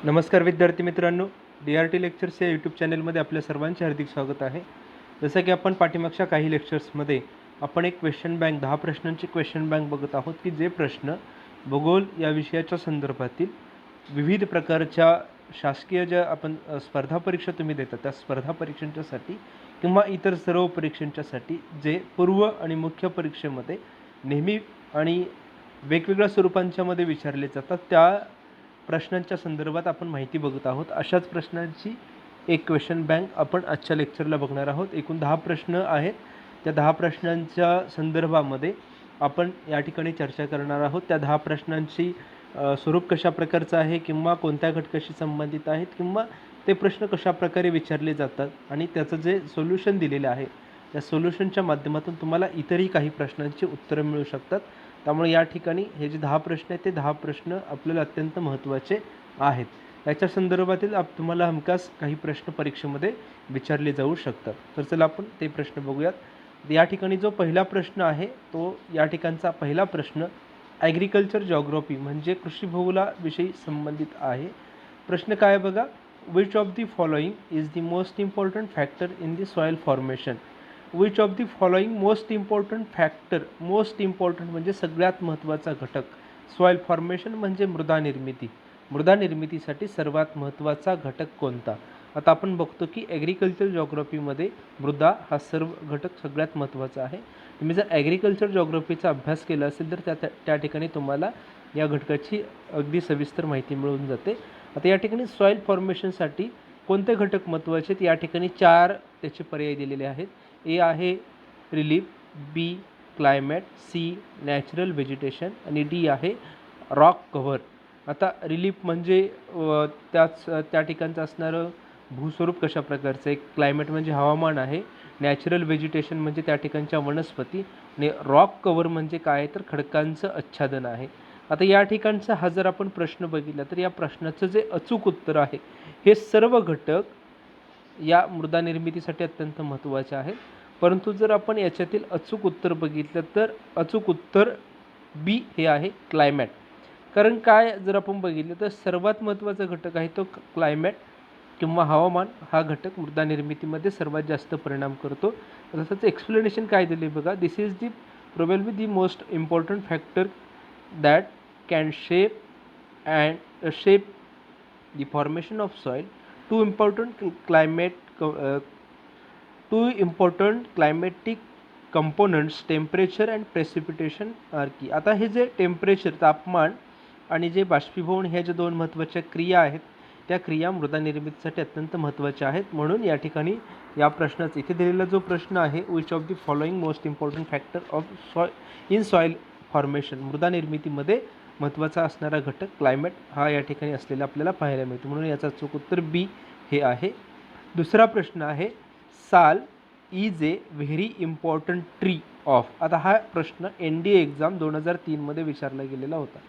नमस्कार विद्यार्थी मित्रांनो, DRT लेक्चर्स या यूट्यूब चॅनलमध्ये आपल्या सर्वांचे हार्दिक स्वागत आहे. जसं की आपण पाठीमागच्या काही लेक्चर्समध्ये आपण एक क्वेश्चन बँक 10 प्रश्नांची क्वेश्चन बँक बघत आहोत की जे प्रश्न भूगोल या विषयाच्या संदर्भातील विविध प्रकारच्या शासकीय ज्या आपण स्पर्धा परीक्षा तुम्ही देता त्या स्पर्धा परीक्षांच्यासाठी किंवा इतर सर्व परीक्षांच्यासाठी जे पूर्व आणि मुख्य परीक्षेमध्ये नेहमी आणि वेगवेगळ्या स्वरूपांच्यामध्ये विचारले जातात त्या प्रश्नांच्या संदर्भात आपण माहिती बघत आहोत. अशाच प्रश्नांची एक क्वेश्चन बँक आपण आजच्या लेक्चरला बघणार आहोत. एकूण 10 प्रश्न आहेत. त्या 10 प्रश्नांच्या संदर्भामध्ये आपण या ठिकाणी चर्चा करणार आहोत. त्या 10 प्रश्नांची स्वरूप कशा प्रकारचं आहे किंवा कोणत्या घटकाशी संबंधित आहेत किंवा ते प्रश्न कशा प्रकारे विचारले जातात आणि त्याचं जे सोल्युशन दिलेलं आहे त्या सोल्युशनच्या माध्यमातून तुम्हाला इतरही काही प्रश्नांची उत्तरं मिळू शकतात. त्यामुळे या ठिकाणी हे जे 10 प्रश्न आहेत ते 10 प्रश्न आपल्याला अत्यंत महत्त्वाचे आहेत. याच्या संदर्भातील तुम्हाला हमखास काही प्रश्न परीक्षेमध्ये विचारले जाऊ शकतात. तर चला आपण ते प्रश्न बघूयात. या ठिकाणी जो पहिला प्रश्न आहे तो या ठिकाणचा पहिला प्रश्न ॲग्रिकल्चर जॉग्राफी म्हणजे कृषी भूगोलाविषयी संबंधित आहे. प्रश्न काय आहे बघा, which of the following is the most important factor in the soil formation. Which of the following most important factor, most important म्हणजे सगळ्यात महत्त्वाचा घटक, सॉईल फॉर्मेशन म्हणजे मृदा निर्मिती, मृदा निर्मितीसाठी सर्वात महत्त्वाचा घटक कोणता. आता आपण बघतो की ॲग्रिकल्चर जॉग्राफीमध्ये मृदा हा सर्व घटक सगळ्यात महत्त्वाचा आहे. तुम्ही जर ॲग्रिकल्चर जॉग्राफीचा अभ्यास केला असेल तर त्या ठिकाणी तुम्हाला या घटकाची अगदी सविस्तर माहिती मिळून जाते. आता या ठिकाणी सॉईल फॉर्मेशनसाठी कोणते घटक महत्त्वाचे आहेत, या ठिकाणी 4 त्याचे पर्याय दिलेले आहेत. ए आहे रिलीफ, बी क्लायमेट, सी नॅचरल व्हेजिटेशन आणि डी आहे रॉक कव्हर. आता रिलीफ म्हणजे त्या ठिकाणचं असणारं भूस्वरूप कशा प्रकारचं आहे, क्लायमेट म्हणजे हवामान आहे, नॅचरल व्हेजिटेशन म्हणजे त्या ठिकाणच्या वनस्पती आणि रॉक कव्हर म्हणजे काय तर खडकांचं आच्छादन आहे. आता या ठिकाणचा हा जर आपण प्रश्न बघितला तर या प्रश्नाचं जे अचूक उत्तर आहे हे सर्व घटक या मृदा निर्मितीसाठी अत्यंत महत्त्वाचे आहेत. परंतु जर आपण याच्यातील अचूक उत्तर बघितलं तर अचूक उत्तर बी हे आहे क्लायमेट. कारण काय जर आपण बघितलं तर सर्वात महत्त्वाचा घटक आहे तो क्लायमेट किंवा हवामान हा घटक मृदा निर्मितीमध्ये सर्वात जास्त परिणाम करतो. तसंच एक्सप्लेनेशन काय दिले बघा, this is the probably the most important factor that can shape the formation of soil. Two important climatic components temperature and precipitation are key. आता हे जे टेम्परेचर तापमान आणि जे बाष्पीभवन ह्या ज्या 2 महत्त्वाच्या क्रिया आहेत त्या क्रिया मृदा निर्मितीसाठी अत्यंत महत्त्वाच्या आहेत. म्हणून या ठिकाणी या प्रश्नाचा इथे दिलेला जो प्रश्न आहे which of the following most important factor of in soil formation, मृदा निर्मितीमध्ये महत्त्वाचा असणारा घटक क्लायमेट हा या ठिकाणी असलेला आपल्याला पाहायला मिळतो. म्हणून याचा अचूक उत्तर बी हे आहे. दुसरा प्रश्न आहे साल is a very important tree of. आता हा प्रश्न NDA एक्झाम 2003 मध्ये विचारला गेलेला होता.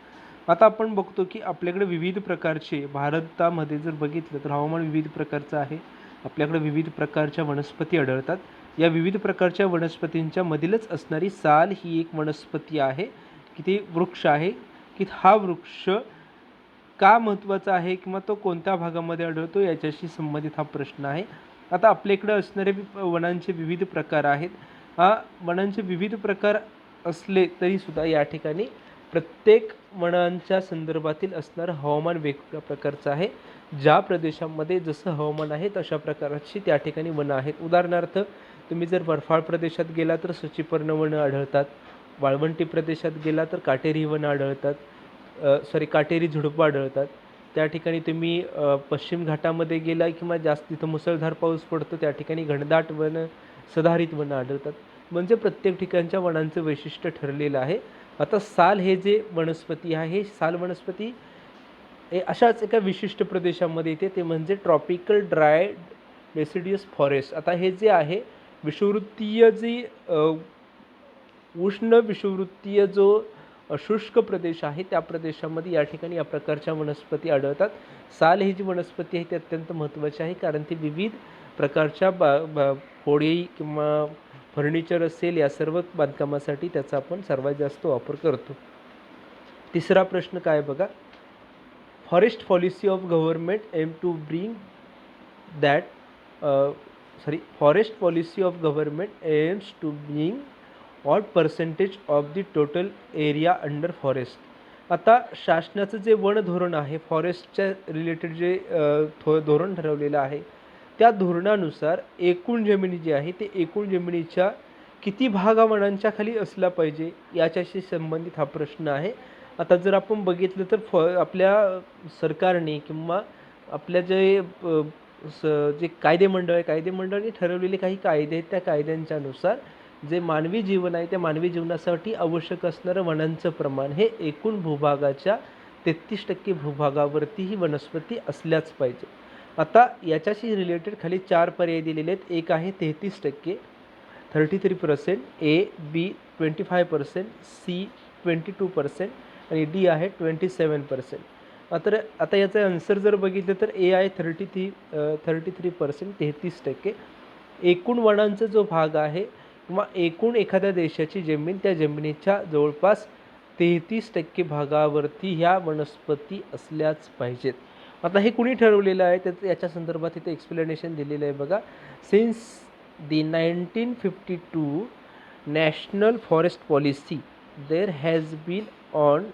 आता आपण बघतो की आपल्याकडे विविध प्रकारचे भारतामध्ये जर बघितलं तर हवामान विविध प्रकारचं आहे. आपल्याकडे विविध प्रकारच्या वनस्पती आढळतात. या विविध प्रकारच्या वनस्पतींच्या मधीलच असणारी साल ही एक वनस्पती आहे की ते वृक्ष आहे की हा वृक्ष का महत्त्वाचा आहे किंवा तो कोणत्या भागामध्ये आढळतो याच्याशी संबंधित हा प्रश्न आहे. आता आपल्याकडे असणारे वनांचे विविध प्रकार आहेत. वनांचे विविध प्रकार असले तरीसुद्धा या ठिकाणी प्रत्येक वनांच्या संदर्भातील असणारं हवामान वेगवेगळ्या प्रकारचं आहे. ज्या प्रदेशामध्ये जसं हवामान आहे तशा प्रकारची त्या ठिकाणी वनं आहेत. उदाहरणार्थ तुम्ही जर बर्फाळ प्रदेशात गेला तर सचिपर्णी वनं आढळतात, वाळवंटी प्रदेशात गेला तर काटेरी वनं आढळतात, काटेरी झुडपं आढळतात. त्या ठिकाणी तुम्ही पश्चिम घाटामध्ये गेला किंवा जास्त तिथं मुसळधार पाऊस पडतो त्या ठिकाणी घनदाट वनं, सदाहरित वनं आढळतात. म्हणजे प्रत्येक ठिकाणच्या वनांचं वैशिष्ट्य ठरलेलं आहे. आता साल हे जे वनस्पती आहे हे साल वनस्पती हे अशाच एका विशिष्ट प्रदेशामध्ये येते ते म्हणजे ट्रॉपिकल ड्राय डेसिडियस फॉरेस्ट. आता हे जे आहे विषुववृत्तीय जी उष्ण विषुववृत्तीय जो शुष्क प्रदेश आहे त्या प्रदेशामध्ये या ठिकाणी या प्रकारच्या वनस्पती आढळतात. साल ही जी वनस्पती आहे ती अत्यंत महत्त्वाची आहे कारण ती विविध प्रकारच्या होडी किंवा फर्निचर असेल या सर्व बांधकामासाठी त्याचा आपण सर्वात जास्त वापर करतो. तिसरा प्रश्न काय बघा, forest policy of government aim to bring that forest policy of government aims to bring what percentage of the total area under forest. आता शासनाचं जे वन धोरण आहे, फॉरेस्टच्या रिलेटेड जे धोरण ठरवलेलं आहे, त्या धोरणानुसार एकूण जमिनी जी आहे ते एकूण जमिनीच्या किती भाग वनांच्या खाली असला पाहिजे याच्याशी संबंधित हा प्रश्न आहे. आता जर आपण बघितलं तर आपल्या सरकारने किंवा आपल्या जे कायदेमंडळाने ठरवलेले काही कायदे आहेत, त्या कायद्यांच्यानुसार जे मानवी जीवन आहे त्या मानवी जीवनासाठी आवश्यक असणारं वनांचं प्रमाण हे एकूण भूभागाच्या 33% भूभागावरती ही वनस्पती असल्याच पाहिजे. आता याच्याशी रिलेटेड खाली 4 पर्याय दिलेले आहेत. एक आहे 33%, 33%, ए बी 25%, सी 22% आणि डी आहे 27%. आता याचं आन्सर जर बघितलं तर ए आहे 33%, 33%. एकूण वनांचा जो भाग आहे किंवा एकूण एखाद्या देशाची जमीन, त्या जमिनीच्या जवळपास 33% भागावरती ह्या वनस्पती असल्याच पाहिजेत. आता हे कुणी ठरवलेलं आहे त्याचं याच्या संदर्भात इथे एक्सप्लेनेशन दिलेलं आहे बघा. Since the 1952 national forest policy there has been on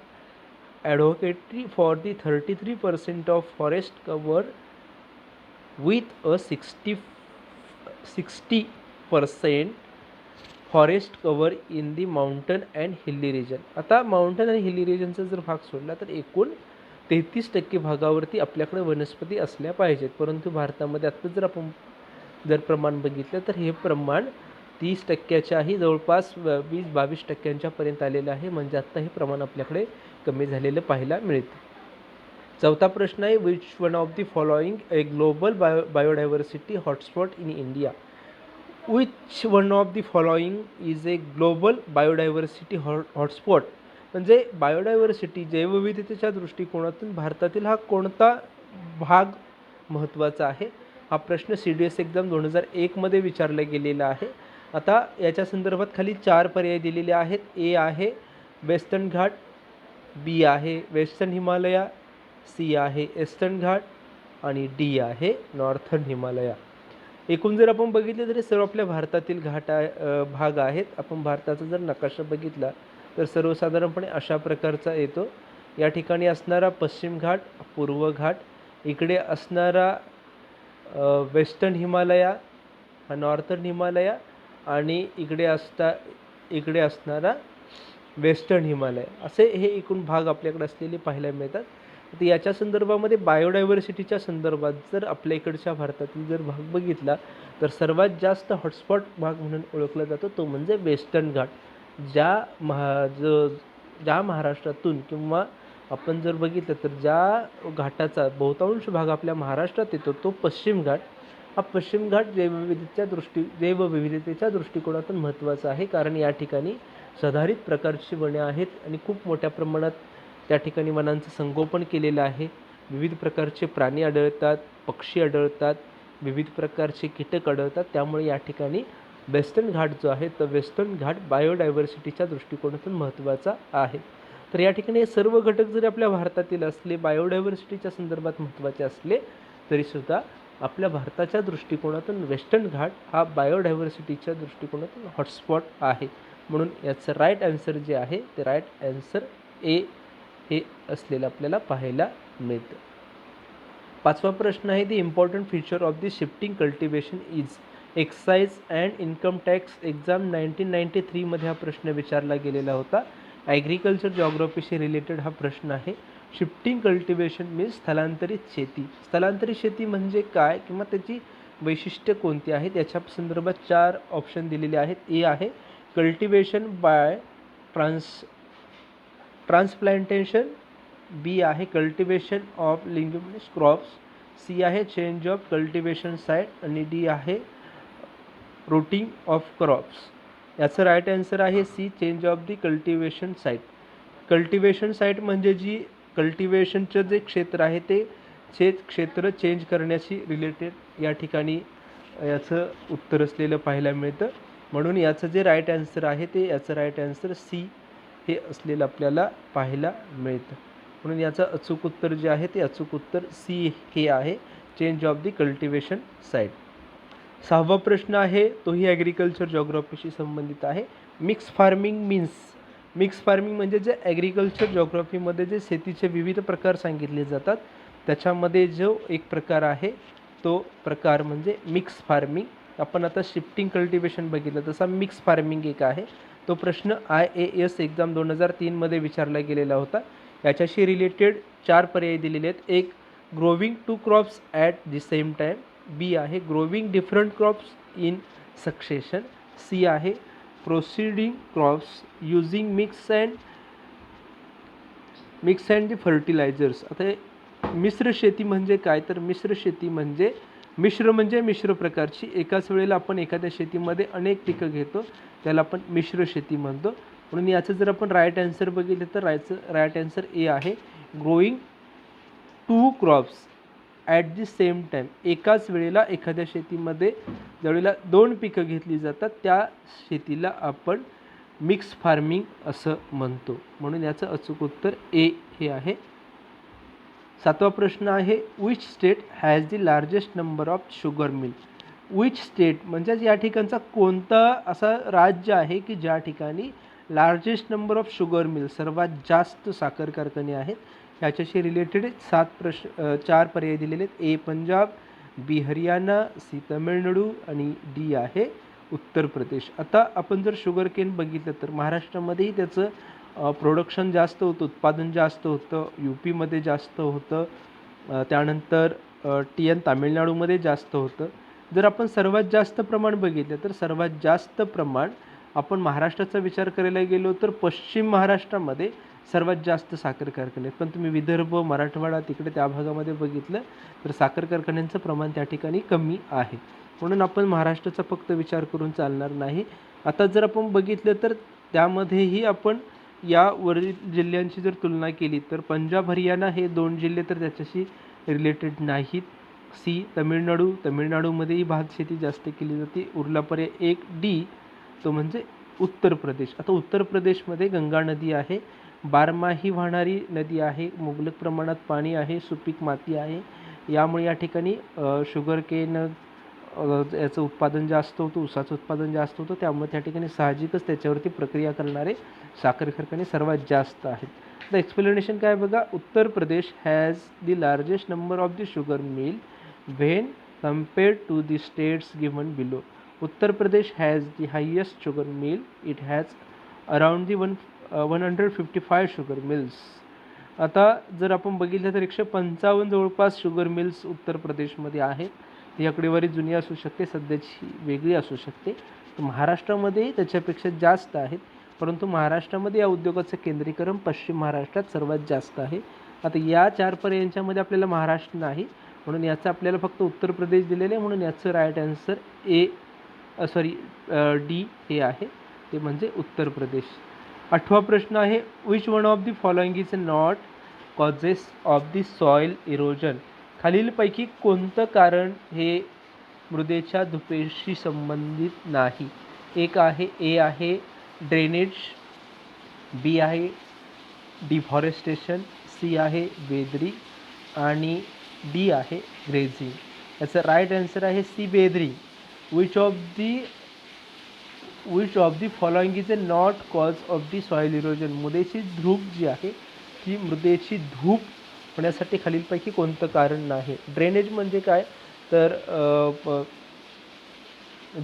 advocacy for the 33% of forest cover with a 60% forest cover in the mountain and हिली रिजन. आता माउंटन आणि हिली रिजनचा जर भाग सोडला तर एकूण 33% भागावरती आपल्याकडे वनस्पती असल्या पाहिजेत. परंतु भारतामध्ये आता जर आपण प्रमाण बघितलं तर हे प्रमाण 30%च्याही जवळपास 20-22% पर्यंत आलेलं आहे. म्हणजे आता हे प्रमाण आपल्याकडे कमी झालेलं पाहायला मिळते. चौथा प्रश्न आहे, which one of the following a global biodiversity hotspot in India. Which one of the following is a global biodiversity hotspot. म्हणजे बायोडायव्हर्सिटी जैवविविधतेच्या दृष्टिकोनातून भारतातील हा कोणता भाग महत्त्वाचा आहे, हा प्रश्न CDS एक्झाम 2001 मध्ये विचारला गेलेला आहे. आता याच्या संदर्भात खाली 4 पर्याय दिलेले आहेत. ए आहे वेस्टर्न घाट, बी आहे वेस्टर्न हिमालया, सी आहे ईस्टर्न घाट आणि डी आहे नॉर्थर्न हिमालया. एकूण जर आपण बघितलं तरी सर्व आपल्या भारतातील भाग आहेत. आपण भारताचा जर नकाशा बघितला तर सर्वसाधारणपणे अशा प्रकारचा येतो. या ठिकाणी असणारा पश्चिम घाट, पूर्व घाट, इकडे असणारा वेस्टर्न हिमालया हा नॉर्थर्न हिमालया आणि इकडे असणारा वेस्टर्न हिमालय, असे हे एकूण भाग आपल्याकडे असलेले पाहायला मिळतात. तर याच्या संदर्भामध्ये बायोडायव्हर्सिटीच्या संदर्भात जर आपल्या इकडच्या भारतातील जर भाग बघितला तर सर्वात जास्त हॉटस्पॉट भाग म्हणून ओळखला जातो तो म्हणजे वेस्टर्न घाट. ज्या महाराष्ट्रातून किंवा आपण जर बघितलं तर ज्या घाटाचा बहुतांश भाग आपल्या महाराष्ट्रात येतो तो पश्चिम घाट. हा पश्चिम घाट जैवविविधतेच्या दृष्टिकोनातून महत्त्वाचा आहे, कारण या ठिकाणी सधारित प्रकारची वने आहेत आणि खूप मोठ्या प्रमाणात त्या ठिकाणी वनांचं संगोपन केलेलं आहे. विविध प्रकारचे प्राणी आढळतात, पक्षी आढळतात, विविध प्रकारचे कीटक आढळतात. त्यामुळे या ठिकाणी वेस्टर्न घाट जो आहे तर वेस्टर्न घाट बायोडायव्हर्सिटीच्या दृष्टिकोनातून महत्त्वाचा आहे. तर या ठिकाणी हे सर्व घटक जरी आपल्या भारतातील असले, बायोडायव्हर्सिटीच्या संदर्भात महत्त्वाचे असले तरीसुद्धा आपल्या भारताच्या दृष्टिकोनातून वेस्टर्न घाट हा बायोडायव्हर्सिटीच्या दृष्टिकोनातून हॉटस्पॉट आहे. म्हणून याचं राईट आन्सर जे आहे ते राईट आन्सर ए हे असलेलं आपल्याला पाहायला मिळतं. 5वा प्रश्न आहे, the important feature of the shifting cultivation is. Excise and income tax exam 1993 मध्ये हा प्रश्न विचारला गेलेला होता. ॲग्रिकल्चर जॉग्राफीशी रिलेटेड हा प्रश्न आहे. शिफ्टिंग कल्टिवेशन मीन्स स्थलांतरित शेती. स्थलांतरित शेती म्हणजे काय किंवा त्याची वैशिष्ट्य कोणती आहेत याच्या संदर्भात 4 ऑप्शन दिलेले आहेत. ए आहे कल्टिवेशन बाय ट्रान्सप्लांटेशन, बी आहे cultivation of leguminous crops, C आहे चेंज ऑफ कल्टिवेशन साईट आणि डी आहे रूटिंग ऑफ क्रॉप्स. याचं राईट आन्सर आहे C, change of the cultivation site. Cultivation site म्हणजे जी कल्टिवेशनचं जे क्षेत्र आहे ते क्षेत्र चेंज करण्याशी रिलेटेड या ठिकाणी याचं उत्तर असलेलं पाहायला मिळतं. म्हणून याचं जे राईट आन्सर आहे ते याचं राईट आन्सर सी हे असलेलं आपल्याला पाहायला मिळतं. म्हणून याचं अचूक उत्तर जे आहे ते अचूक उत्तर सी हे आहे, change of the cultivation site. 6वा प्रश्न आहे तोही ॲग्रिकल्चर जॉग्राफीशी संबंधित आहे. Mix farming means, mix farming म्हणजे जे ॲग्रिकल्चर जॉग्राफीमध्ये जे शेतीचे विविध प्रकार सांगितले जातात त्याच्यामध्ये जो एक प्रकार आहे तो प्रकार म्हणजे मिक्स फार्मिंग. आपण आता शिफ्टिंग कल्टिवेशन बघितलं, तसा मिक्स फार्मिंग एक आहे. तो प्रश्न IAS एक्झाम 2003 मध्ये विचारला गेलेला होता. याच्याशी रिलेटेड 4 पर्याय दिलेले आहेत. एक, growing 2 crops at the same time. B आहे growing different crops in succession. C आहे proceeding crops using mix and the fertilizers. आता मिश्र शेती म्हणजे काय, तर मिश्र शेती म्हणजे मिश्र प्रकारची, एकाच वेळेला आपण एखाद्या शेतीमध्ये अनेक पिकं घेतो त्याला आपण मिश्र शेती म्हणतो. म्हणून याचं जर आपण राईट आन्सर बघितलं तर राईट आन्सर ए आहे, growing 2 crops at the same time. एकाच वेळेला एखाद्या शेतीमध्ये ज्यावेळेला 2 पिकं घेतली जातात त्या शेतीला आपण मिक्स फार्मिंग असं म्हणतो. म्हणून याचं अचूक उत्तर ए हे आहे. 7वा प्रश्न आहे, which state has the largest number of sugar mill. Which state म्हणजे या ठिकाणचा कोणता असा राज्य आहे की ज्या ठिकाणी largest number of sugar mill, सर्वात जास्त साखर कारखाने आहेत. याच्याशी रिलेटेड 4 पर्याय दिलेले आहेत. ए पंजाब, बी हरियाणा, सी तमिळनाडू आणि डी आहे उत्तर प्रदेश. आता आपण जर शुगर केन बघितलं तर महाराष्ट्रामध्येही त्याचं प्रोडक्शन जास्त होतं, उत्पादन जास्त होतं, UPमध्ये जास्त होतं, त्यानंतर TN तामिळनाडूमध्ये जास्त होतं. जर आपण सर्वात जास्त प्रमाण बघितलं तर सर्वात जास्त प्रमाण आपण महाराष्ट्राचा विचार करायला गेलो तर पश्चिम महाराष्ट्रामध्ये सर्वात जास्त साखर कारखाने आहेत. पण तुम्ही विदर्भ, मराठवाडा तिकडे त्या भागामध्ये बघितलं तर साखर कारखान्यांचं प्रमाण त्या ठिकाणी कमी आहे. म्हणून आपण महाराष्ट्राचा फक्त विचार करून चालणार नाही. आता जर आपण बघितलं तर त्यामध्येही आपण या वरील जिल्ह्यांची जर तुलना केली तर पंजाब हरियाणा हे 2 जिल्हे तर त्याच्याशी रिलेटेड नाहीत. सी तमिळनाडूमध्येही भात शेती जास्त केली जाते. उरला पर्याय एक डी, तो म्हणजे उत्तर प्रदेश. आता उत्तर प्रदेशमध्ये गंगा नदी आहे, बारमाही वाहणारी नदी आहे, मुबलक प्रमाणात पाणी आहे, सुपीक माती आहे. यामुळे या ठिकाणी शुगर केन याचं उत्पादन जास्त होतं, ऊसाचं उत्पादन जास्त होतं. त्यामुळे त्या ठिकाणी साहजिकच त्याच्यावरती प्रक्रिया करणारे साखर कारखाने सर्वात जास्त आहेत. द एक्सप्लेनेशन काय बघा, Uttar Pradesh has the largest number of the sugar mill when compared to the states given below. Uttar Pradesh has the highest sugar mill. It has around the 155 sugar mills. आता जर आपण बघितलं तर 155 जवळपास शुगर मिल्स उत्तर प्रदेशमध्ये आहेत. ही आकडेवारी जुनी असू शकते, सध्याची वेगळी असू शकते. महाराष्ट्रामध्ये त्याच्यापेक्षा जास्त आहेत, परंतु महाराष्ट्रामध्ये या उद्योगाचं केंद्रीकरण पश्चिम महाराष्ट्रात सर्वात जास्त आहे. आता या 4 पर्यायांच्यामध्ये आपल्याला महाराष्ट्र नाही, म्हणून याचं आपल्याला फक्त उत्तर प्रदेश दिलेले आहे. म्हणून याचं राईट आन्सर डी हे आहे, ते म्हणजे उत्तर प्रदेश. 8वा प्रश्न आहे, which one of the following is not causes of the soil erosion. खालीलपैकी कोणतं कारण हे मृदेच्या धुपेशी संबंधित नाही. एक आहे, ए आहे ड्रेनेज, बी आहे डिफॉरेस्टेशन, सी आहे वेदरी आणि डी आहे ग्रेझिंग. याचं राईट आन्सर आहे C weathering. Which of the following is not cause of the soil erosion. मृदेची धूप जी आहे ती मृदेची धूप होण्यासाठी खालीलपैकी कोणतं कारण नाही. ड्रेनेज म्हणजे काय, तर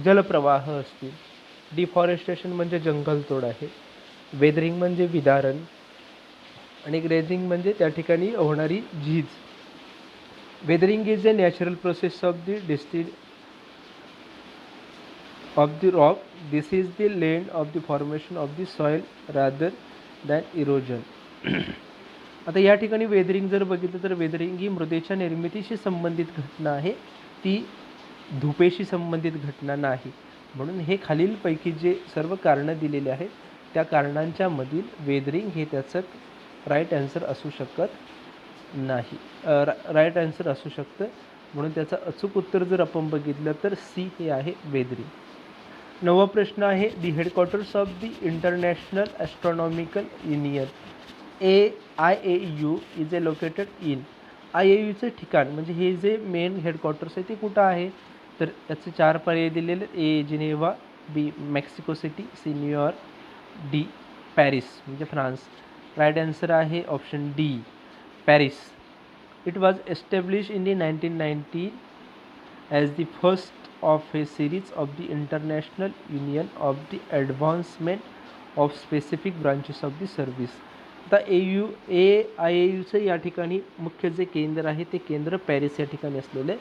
जलप्रवाह असतील. डिफॉरेस्टेशन म्हणजे जंगलतोड आहे. वेदरिंग म्हणजे विदारण आणि ग्रेझिंग म्हणजे त्या ठिकाणी होणारी झीज. Weathering is a natural process of the destiny of the rock. This is the land of the formation of the soil rather than erosion. आता या ठिकाणी वेदरिंग जर बघितलं तर वेदरिंग ही मृदेच्या निर्मितीशी संबंधित घटना आहे, ती धुपेशी संबंधित घटना नाही. म्हणून हे खालीलपैकी जे सर्व कारणं दिलेले आहेत त्या कारणांच्या मधील वेदरिंग हे त्याचं राईट आन्सर असू शकत नाही, राईट आन्सर असू शकतं. म्हणून त्याचं अचूक उत्तर जर आपण बघितलं तर सी हे आहे वेदरिंग. 9वा प्रश्न आहे, the headquarters of the international astronomical union. IAU is a located in. IAUचं ठिकाण म्हणजे हे जे मेन हेडक्वार्टर्स आहे ते कुठं आहे, तर याचे 4 पर्याय दिलेले. A Geneva, B Mexico city, C New York, D Paris म्हणजे फ्रान्स. राईट आन्सर आहे option D Paris. It was establish in the 1919 as the first of a series of the international union of the advancement of specific branches of the service. आता IAUचं या ठिकाणी मुख्य जे केंद्र आहे ते केंद्र पॅरिस या ठिकाणी असलेले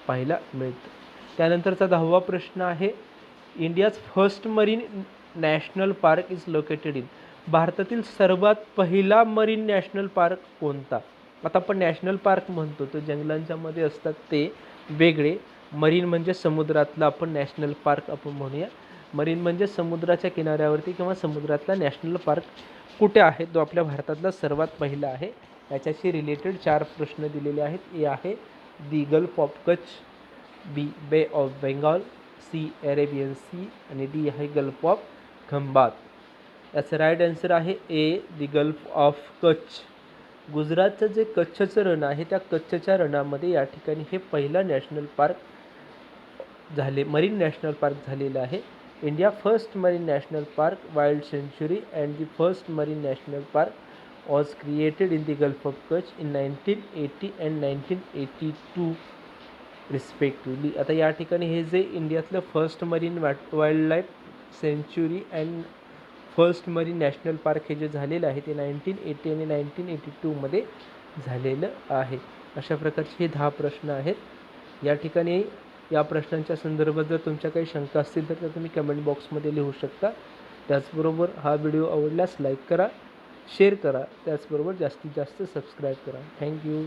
पाहायला मिळतं. त्यानंतरचा 10वा प्रश्न आहे, India's first marine national park is located in. भारतातील सर्वात पहिला मरीन नॅशनल पार्क कोणता. आता आपण नॅशनल पार्क म्हणतो तो जंगलांच्या मध्ये असतात ते वेगळे. मरीन म्हणजे समुद्रातला आपण नॅशनल पार्क आपण म्हणूया. मरीन म्हणजे समुद्राच्या किनाऱ्यावरती किंवा समुद्रातला नॅशनल पार्क कुठे आहे, तो आपल्या भारतातला सर्वात पहिला आहे. याच्याशी रिलेटेड 4 प्रश्न दिलेले आहेत. ए आहे the gulf of Kutch, B Bay of Bengal, C Arabian Sea आणि डी आहे गल्फ ऑफ खंबात. याचं राईट आन्सर आहे A the gulf of Kutch. गुजरातचं जे कच्छचं रण आहे त्या कच्छच्या रणामध्ये या ठिकाणी हे पहिलं नॅशनल पार्क झाले, मरीन नॅशनल पार्क झालेलं आहे. India first marine national park wild sanctuary and the first marine national park was created in the gulf of Kutch in 1980 and 1982 respectively. आता या ठिकाणी हे जे इंडियातलं first marine wildlife sanctuary and first marine national park हे जे झालेलं आहे ते 1980 आणि 1982 झालेलं आहे. अशा प्रकारचे हे 10 प्रश्न आहेत. या ठिकाणी या प्रश्नांच्या संदर्भात जर तुमच्या काही शंका असतील तर तुम्ही कमेंट बॉक्समध्ये लिहू शकता. त्याचबरोबर हा व्हिडिओ आवडल्यास लाईक करा, शेअर करा, त्याचबरोबर जास्तीत जास्त सबस्क्राईब करा. थँक्यू.